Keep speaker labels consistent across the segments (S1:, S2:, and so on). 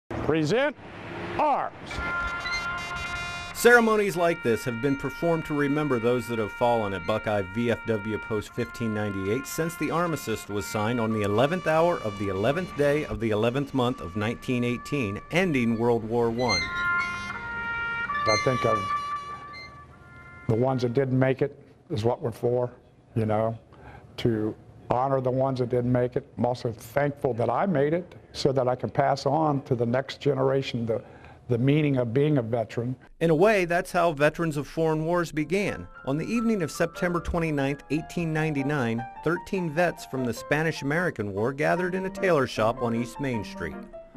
S1: Present arms.
S2: Ceremonies like this have been performed to remember those that have fallen at Buckeye VFW Post 1598 since the armistice was signed on the 11th hour of the 11th day of the 11th month of 1918, ending World War I.
S1: I think of the ones that didn't make it is what we're for, you know, to honor the ones that didn't make it. I'm also thankful that I made it so that I can pass on to the next generation the meaning of being a veteran.
S2: In a way, that's how Veterans of Foreign Wars began. On the evening of September 29, 1899, 13 vets from the Spanish-American War gathered in a tailor shop on East Main Street,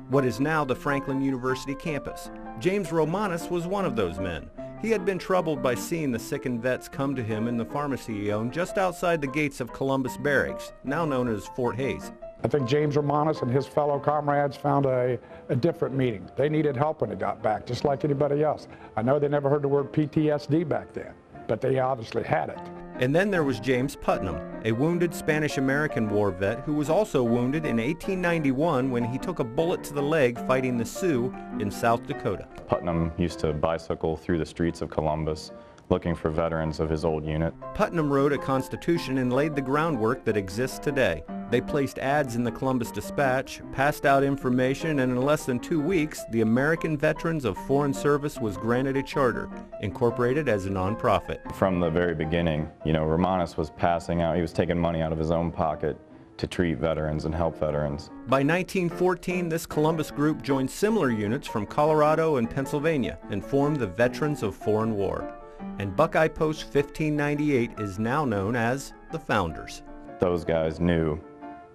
S2: what is now the Franklin University campus. James Romanus was one of those men. He had been troubled by seeing the sickened vets come to him in the pharmacy he owned just outside the gates of Columbus Barracks, now known as Fort Hays.
S1: I think James Romanus and his fellow comrades found a different meaning. They needed help when they got back, just like anybody else. I know they never heard the word PTSD back then, but they obviously had it.
S2: And then there was James Putnam, a wounded Spanish-American War vet who was also wounded in 1891 when he took a bullet to the leg fighting the Sioux in South Dakota.
S3: Putnam used to bicycle through the streets of Columbus looking for veterans of his old unit.
S2: Putnam wrote a constitution and laid the groundwork that exists today. They placed ads in the Columbus Dispatch, passed out information, and in less than 2 weeks, the American Veterans of Foreign Service was granted a charter, incorporated as a nonprofit.
S3: From the very beginning, you know, Romanus was passing out, he was taking money out of his own pocket to treat veterans and help veterans.
S2: By 1914, this Columbus group joined similar units from Colorado and Pennsylvania and formed the Veterans of Foreign War. And Buckeye Post 1598 is now known as the Founders.
S3: Those guys knew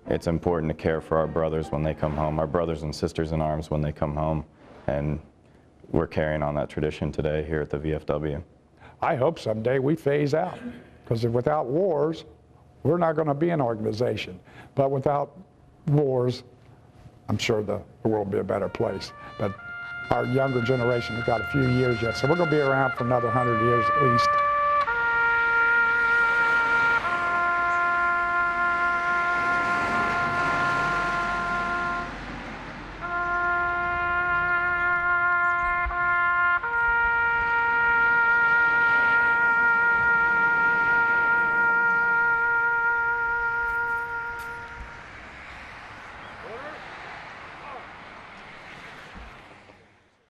S3: it's important to care for our brothers when they come home, our brothers and sisters in arms when they come home, and we're carrying on that tradition today here at the VFW.
S1: I hope someday we phase out, because without wars, we're not going to be an organization. But without wars, I'm sure the world will be a better place. But our younger generation has got a few years yet, so we're going to be around for another 100 years at least.